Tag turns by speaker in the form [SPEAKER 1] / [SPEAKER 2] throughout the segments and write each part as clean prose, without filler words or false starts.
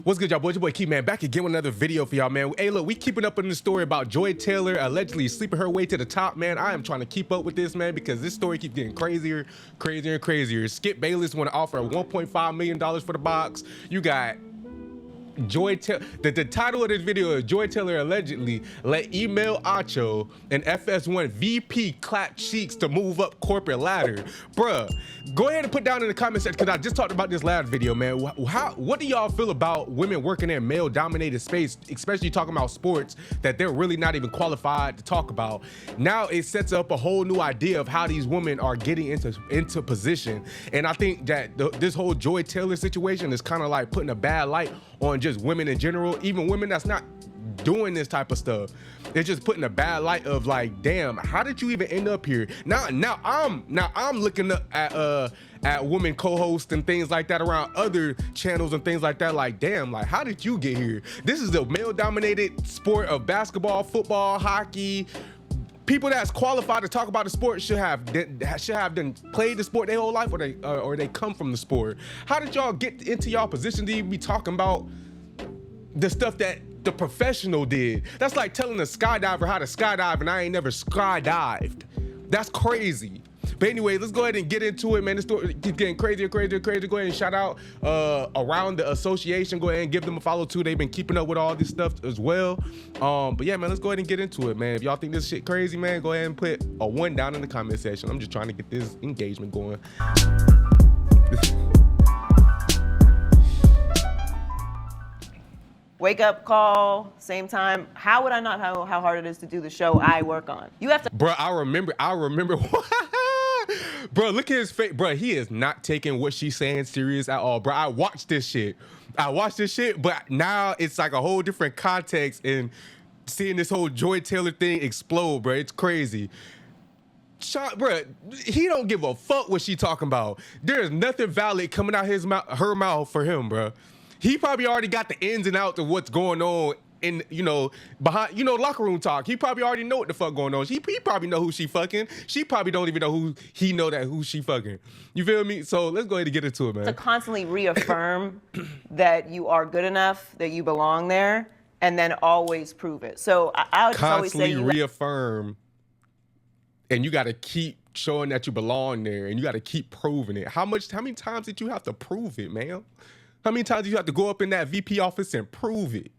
[SPEAKER 1] What's good, y'all boys? Your boy Keith, man, back again with another video for y'all, man. Hey, look, we keeping up on the story about Joy Taylor allegedly sleeping her way to the top, man. I am trying to keep up with this, man, because this story keeps getting crazier, crazier, and crazier. Skip Bayless want to offer $1.5 million for the box. You got Joy Taylor. The title of this video is Joy Taylor allegedly let email Acho and FS1 VP clap cheeks to move up corporate ladder. Bruh, go ahead and put down in the comment section, because I just talked about this last video, man. What do y'all feel about women working in male-dominated space, especially talking about sports that they're really not even qualified to talk about? Now it sets up a whole new idea of how these women are getting into position, and I think that this whole Joy Taylor situation is kind of like putting a bad light on just women in general, even women that's not doing this type of stuff. It's just putting a bad light of like, damn, how did you even end up here? Now I'm looking up at women co-hosts and things like that around other channels and things like that. Like, damn, like, how did you get here? This is the male-dominated sport of basketball, football, hockey. People that's qualified to talk about the sport should have done played the sport their whole life, or they come from the sport. How did y'all get into y'all position to even be talking about the stuff that the professional did? That's like telling a skydiver how to skydive, and I ain't never skydived. That's crazy. But anyway, let's go ahead and get into it, man. This story keeps getting crazier, crazier, crazier. Go ahead and shout out around the association. Go ahead and give them a follow too. They've been keeping up with all this stuff as well. But yeah, man, let's go ahead and get into it, man. If y'all think this shit crazy, man, go ahead and put a 1 down in the comment section. I'm just trying to get this engagement going.
[SPEAKER 2] Wake up call, same time. How would I not know how hard it is to do the show I work on? You have to.
[SPEAKER 1] Bro, I remember. Bro, look at his face. Bro, he is not taking what she's saying serious at all. Bro, I watched this shit, but now it's like a whole different context, and seeing this whole Joy Taylor thing explode, bro, it's crazy. Bro, he don't give a fuck what she talking about. There's nothing valid coming out her mouth for him, bro. He probably already got the ins and outs of what's going on in, behind, locker room talk. He probably already know what the fuck going on. He probably know who she fucking. She probably don't even know who she fucking. You feel me? So let's go ahead and get into it, man.
[SPEAKER 2] To constantly reaffirm that you are good enough, that you belong there, and then always prove it. So I would just always say
[SPEAKER 1] constantly reaffirm, and you got to keep showing that you belong there, and you got to keep proving it. How many times did you have to prove it, man? How many times do you have to go up in that VP office and prove it?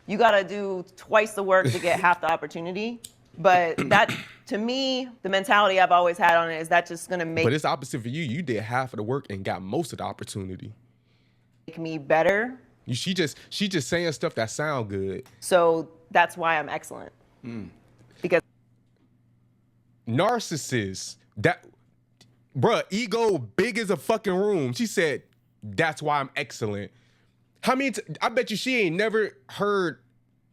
[SPEAKER 2] You gotta do twice the work to get half the opportunity. But that, to me, the mentality I've always had on it is that just gonna make.
[SPEAKER 1] But it's opposite for you. You did half of the work and got most of the opportunity.
[SPEAKER 2] Make me better.
[SPEAKER 1] She just saying stuff that sound good.
[SPEAKER 2] So that's why I'm excellent. Because
[SPEAKER 1] narcissists, bruh, ego big as a fucking room. She said, that's why I'm excellent. I bet you she ain't never heard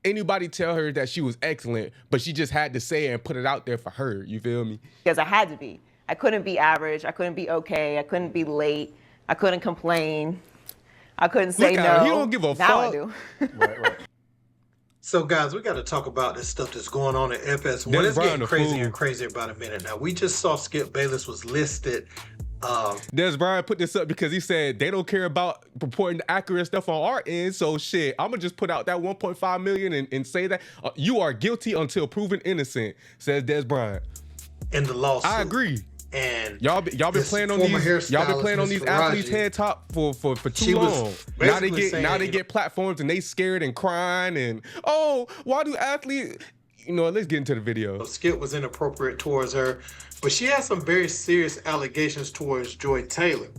[SPEAKER 1] anybody tell her that she was excellent, but she just had to say it and put it out there for her. You feel me?
[SPEAKER 2] Because I had to be. I couldn't be average. I couldn't be okay. I couldn't be late. I couldn't complain. I couldn't say no.
[SPEAKER 1] He don't give a fuck.
[SPEAKER 2] Now I do.
[SPEAKER 3] Right. So guys, we got to talk about this stuff that's going on at FS1. It's getting crazier and crazier about a minute now. We just saw Skip Bayless was listed.
[SPEAKER 1] Des Bryant put this up because he said they don't care about reporting the accurate stuff on our end. So shit, I'm gonna just put out that 1.5 million and say that you are guilty until proven innocent, says Des Bryant.
[SPEAKER 3] In the lawsuit.
[SPEAKER 1] I agree.
[SPEAKER 3] And
[SPEAKER 1] y'all been playing on these athletes' head top for too long. Now they get platforms and they scared and crying and why do athletes? Let's get into the video.
[SPEAKER 3] Skip was inappropriate towards her, but she has some very serious allegations towards Joy Taylor.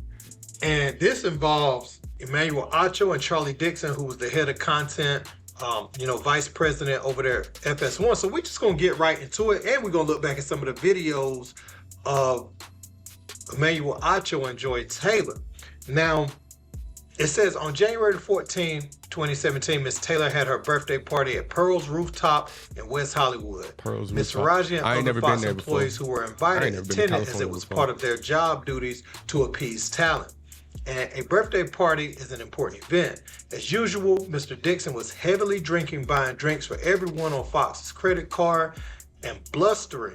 [SPEAKER 3] And this involves Emmanuel Acho and Charlie Dixon, who was the head of content, vice president over there at FS1. So we're just going to get right into it. And we're going to look back at some of the videos of Emmanuel Acho and Joy Taylor. Now, it says on January 14, 2017, Miss Taylor had her birthday party at Pearl's Rooftop in West Hollywood. Miss Faraji and other Fox employees who were invited attended as it was part of their job duties to appease talent. And a birthday party is an important event. As usual, Mr. Dixon was heavily drinking, buying drinks for everyone on Fox's credit card, and blustering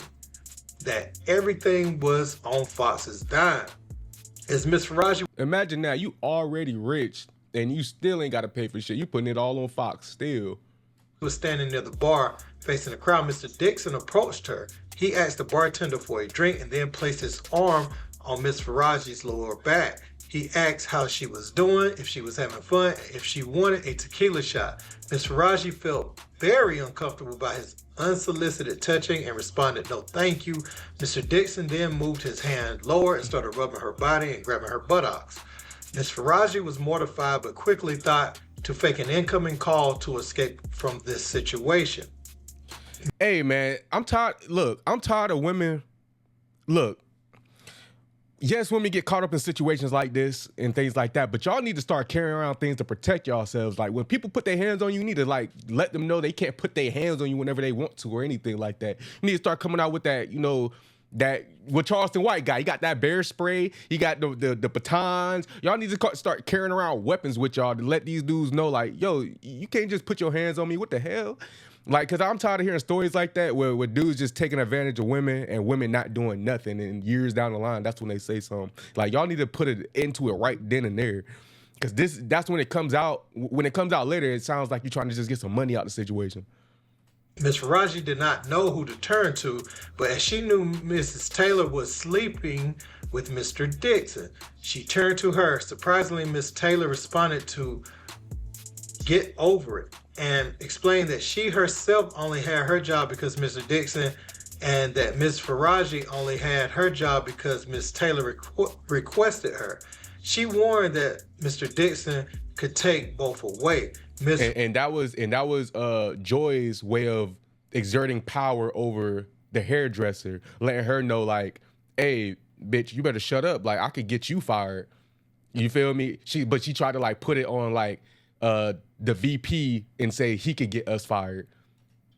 [SPEAKER 3] that everything was on Fox's dime. As Miss Faraji,
[SPEAKER 1] imagine that you already rich and you still ain't got to pay for shit. You putting it all on Fox still.
[SPEAKER 3] Was standing near the bar facing the crowd. Mr. Dixon approached her. He asked the bartender for a drink and then placed his arm on Miss Faraji's lower back. He asked how she was doing, if she was having fun, if she wanted a tequila shot. Miss Faraji felt very uncomfortable by his unsolicited touching and responded, "No, thank you." Mr. Dixon then moved his hand lower and started rubbing her body and grabbing her buttocks. Miss Faraji was mortified but quickly thought to fake an incoming call to escape from this situation.
[SPEAKER 1] Hey, man, I'm tired. Look, I'm tired of women. Look, yes, women get caught up in situations like this and things like that, but y'all need to start carrying around things to protect yourselves. Like, when people put their hands on you, you need to, like, let them know they can't put their hands on you whenever they want to or anything like that. You need to start coming out with that, you know, that with Charleston White guy. He got that bear spray. He got the batons. Y'all need to start carrying around weapons with y'all to let these dudes know, like, yo, you can't just put your hands on me. What the hell? Like, because I'm tired of hearing stories like that where dudes just taking advantage of women and women not doing nothing. And years down the line, that's when they say something. Like, y'all need to put it into it right then and there. Because that's when it comes out. When it comes out later, it sounds like you're trying to just get some money out of the situation.
[SPEAKER 3] Miss Faraji did not know who to turn to, but as she knew Mrs. Taylor was sleeping with Mr. Dixon, she turned to her. Surprisingly, Miss Taylor responded to get over it and explained that she herself only had her job because Mr. Dixon, and that Miss Faraji only had her job because Miss Taylor requested her. She warned that Mr. Dixon could take both away.
[SPEAKER 1] And that was Joy's way of exerting power over the hairdresser, letting her know, like, hey, bitch, you better shut up. Like, I could get you fired. You feel me? But she tried to, like, put it on, like, the VP and say he could get us fired.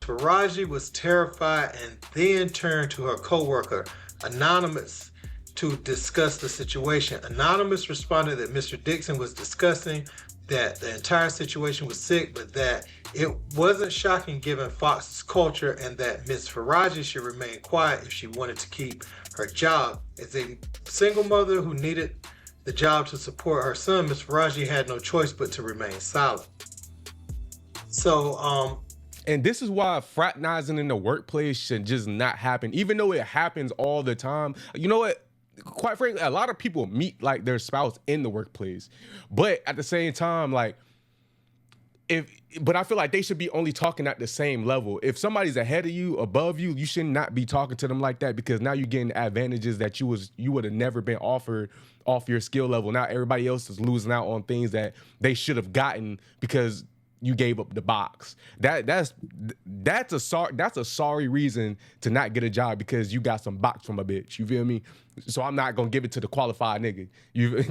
[SPEAKER 3] Faraji was terrified and then turned to her coworker, Anonymous, to discuss the situation. Anonymous responded that Mr. Dixon was discussing that the entire situation was sick, but that it wasn't shocking given Fox's culture, and that Miss Faraji should remain quiet if she wanted to keep her job. As a single mother who needed the job to support her son, Miss Faraji had no choice but to remain silent. So,
[SPEAKER 1] and this is why fraternizing in the workplace should just not happen, even though it happens all the time. You know what? Quite frankly, a lot of people meet, like, their spouse in the workplace, but at the same time, like, but I feel like they should be only talking at the same level. If somebody's ahead of you, above you, you should not be talking to them like that, because now you're getting advantages that you would have never been offered off your skill level. Now everybody else is losing out on things that they should have gotten because you gave up the box. That's a sorry reason to not get a job, because you got some box from a bitch. You feel me? So I'm not gonna give it to the qualified nigga.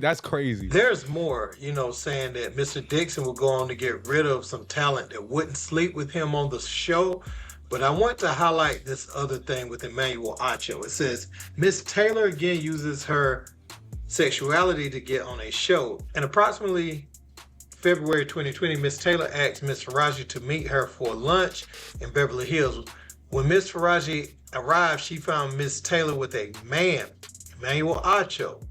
[SPEAKER 1] That's crazy.
[SPEAKER 3] There's more, saying that Mr. Dixon will go on to get rid of some talent that wouldn't sleep with him on the show. But I want to highlight this other thing with Emmanuel Acho. It says, Miss Taylor again uses her sexuality to get on a show. And approximately February 2020, Miss Taylor asked Miss Faraji to meet her for lunch in Beverly Hills. When Miss Faraji arrived, she found Miss Taylor with a man, Emmanuel Acho.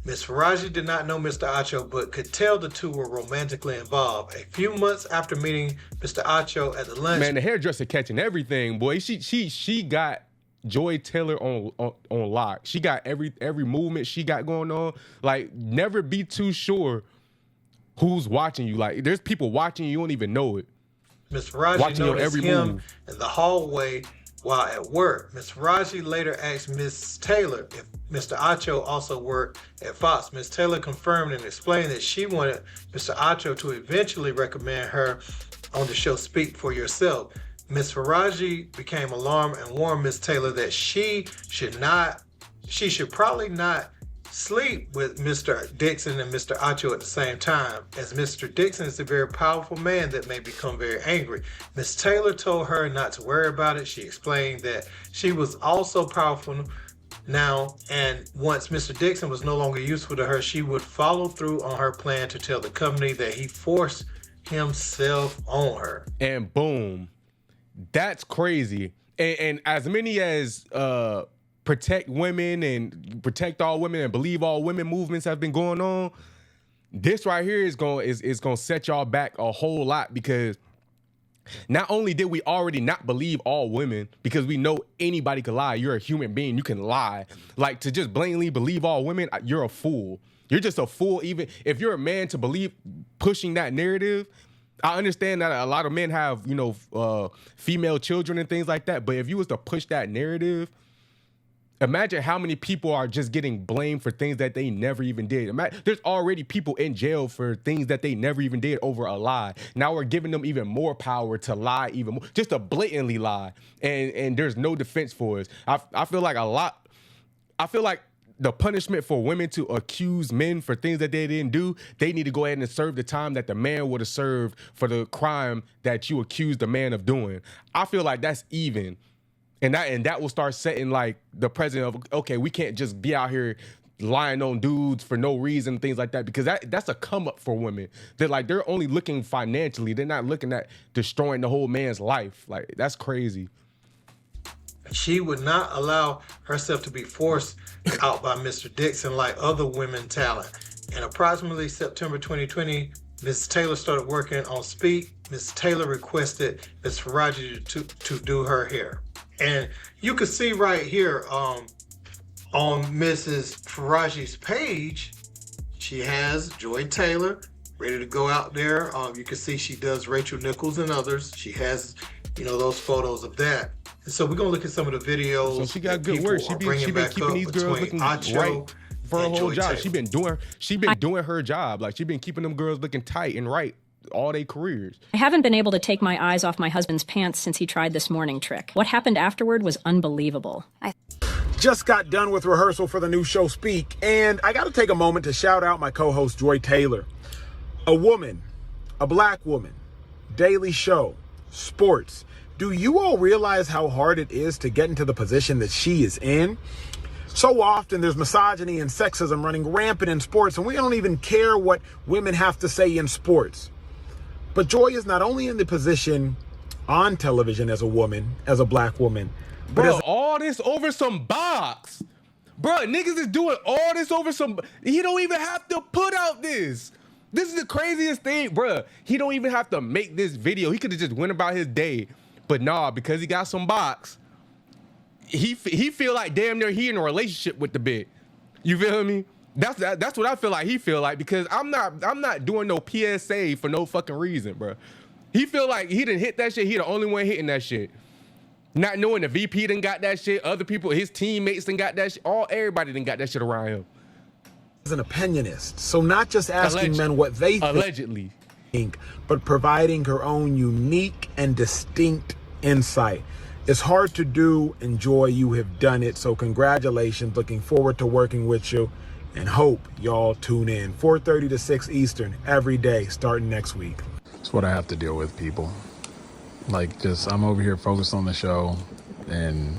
[SPEAKER 3] Miss Faraji did not know Mr. Acho, but could tell the two were romantically involved. A few months after meeting Mr. Acho at the lunch,
[SPEAKER 1] man, the hairdresser catching everything, boy. She got Joy Taylor on lock. She got every movement she got going on. Like, never be too sure who's watching you. Like, there's people watching you don't even know it.
[SPEAKER 3] Miss Faraji noticed him in the hallway while at work. Miss Faraji later asked Miss Taylor if Mr. Acho also worked at Fox. Miss Taylor confirmed and explained that she wanted Mr. Acho to eventually recommend her on the show Speak for Yourself. Miss Faraji became alarmed and warned Miss Taylor that she should probably not sleep with Mr. Dixon and Mr. Acho at the same time, as Mr. Dixon is a very powerful man that may become very angry. Miss Taylor told her not to worry about it. She explained that she was also powerful now, and once Mr. Dixon was no longer useful to her, she would follow through on her plan to tell the company that he forced himself on her.
[SPEAKER 1] And boom, that's crazy. And as many as protect women and protect all women and believe all women movements have been going on, this right here is gonna set y'all back a whole lot, because not only did we already not believe all women, because we know anybody could lie. You're a human being, you can lie. Like, to just blatantly believe all women, you're a fool. You're just a fool. Even if you're a man to believe pushing that narrative, I understand that a lot of men have, you know, female children and things like that. But if you was to push that narrative, imagine how many people are just getting blamed for things that they never even did. There's already people in jail for things that they never even did over a lie. Now we're giving them even more power to lie even more, just to blatantly lie. And there's no defense for us. I feel like the punishment for women to accuse men for things that they didn't do, they need to go ahead and serve the time that the man would have served for the crime that you accused the man of doing. I feel like that's even. And that will start setting like the precedent of, okay, we can't just be out here lying on dudes for no reason, things like that, because that's a come up for women. They're only looking financially. They're not looking at destroying the whole man's life. Like, that's crazy.
[SPEAKER 3] She would not allow herself to be forced out by Mr. Dixon like other women talent. In approximately September 2020, Ms. Taylor started working on Speak. Ms. Taylor requested Ms. Faraji to do her hair. And you can see right here on Mrs. Faraji's page, she has Joy Taylor ready to go out there. You can see she does Rachel Nichols and others. She has, you know, those photos of that. And so we're gonna look at some of the videos.
[SPEAKER 1] So she got good work. She been keeping these girls looking right for her whole job. She been doing her job. Like, she been keeping them girls looking tight and right all their careers.
[SPEAKER 4] I haven't been able to take my eyes off my husband's pants since he tried this morning trick. What happened afterward was unbelievable.
[SPEAKER 5] Just got done with rehearsal for the new show Speak, and I got to take a moment to shout out my co-host Joy Taylor. A woman, a black woman, daily show, sports. Do you all realize how hard it is to get into the position that she is in? So often there's misogyny and sexism running rampant in sports, and we don't even care what women have to say in sports. But Joy is not only in the position on television as a woman, as a black woman, but
[SPEAKER 1] bro, all this over some box. Bro, niggas is doing all this over some... He don't even have to put out this. This is the craziest thing, bro. He don't even have to make this video. He could have just went about his day. But nah, because he got some box, he feel like damn near he in a relationship with the bitch. You feel me? That's what I feel like he feel like, because I'm not doing no PSA for no fucking reason, bro. He feel like he done hit that shit. He the only one hitting that shit. Not knowing the VP done got that shit. Other people, his teammates done got that shit. Everybody done got that shit around him.
[SPEAKER 5] As an opinionist, so not just asking men what they
[SPEAKER 1] allegedly
[SPEAKER 5] think, but providing her own unique and distinct insight. It's hard to do, and Joy, you have done it. So congratulations. Looking forward to working with you, and hope y'all tune in 4:30 to 6 Eastern every day starting next week.
[SPEAKER 6] It's what I have to deal with, people. Like, just, I'm over here focused on the show, and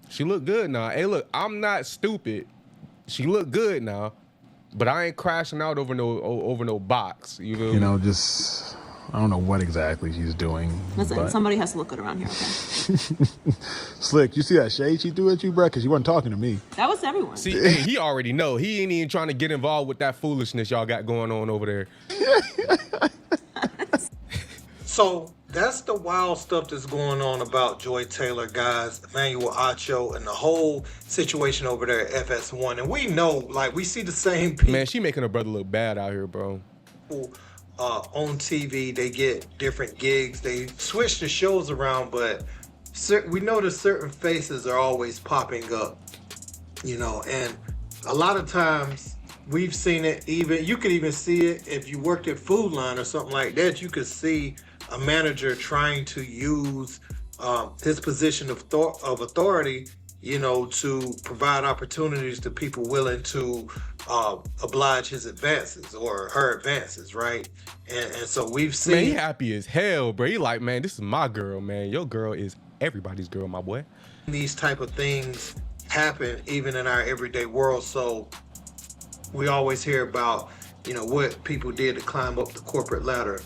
[SPEAKER 1] she look good now. Hey, look, I'm not stupid. She look good now, but I ain't crashing out over no box. You know?
[SPEAKER 6] You know, just, I don't know what exactly she's doing.
[SPEAKER 2] Listen, somebody has to look good around here, okay?
[SPEAKER 6] Slick, you see that shade she threw at you, bro? Because you weren't talking to me.
[SPEAKER 2] That was everyone.
[SPEAKER 1] See, hey, he already know. He ain't even trying to get involved with that foolishness y'all got going on over there.
[SPEAKER 3] So that's the wild stuff that's going on about Joy Taylor, guys, Emmanuel Acho, and the whole situation over there at FS1. And we know, like, we see the same people.
[SPEAKER 1] Man, she making her brother look bad out here, bro.
[SPEAKER 3] On TV, they get different gigs. They switch the shows around, but we know that certain faces are always popping up, you know, and a lot of times we've seen it. Even you could even see it if you worked at Food Line or something like that. You could see a manager trying to use his position of authority, you know, to provide opportunities to people willing to oblige his advances or her advances, right? And so we've seen...
[SPEAKER 1] Man, he happy as hell, bro. He like, man, this is my girl, man. Your girl is everybody's girl, my boy.
[SPEAKER 3] These type of things happen even in our everyday world. So we always hear about, you know, what people did to climb up the corporate ladder,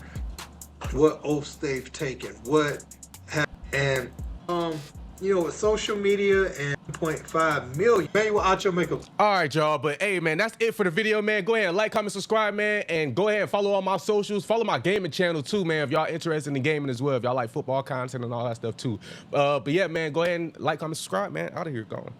[SPEAKER 3] what oaths they've taken, what happened. And, you know, with social media and $1.5 million. Emmanuel Acho make a...
[SPEAKER 1] All right, y'all. But hey, man, that's it for the video, man. Go ahead and like, comment, subscribe, man. And go ahead and follow all my socials. Follow my gaming channel, too, man, if y'all interested in gaming as well. If y'all like football content and all that stuff, too. But yeah, man, go ahead and like, comment, subscribe, man. Out of here, going.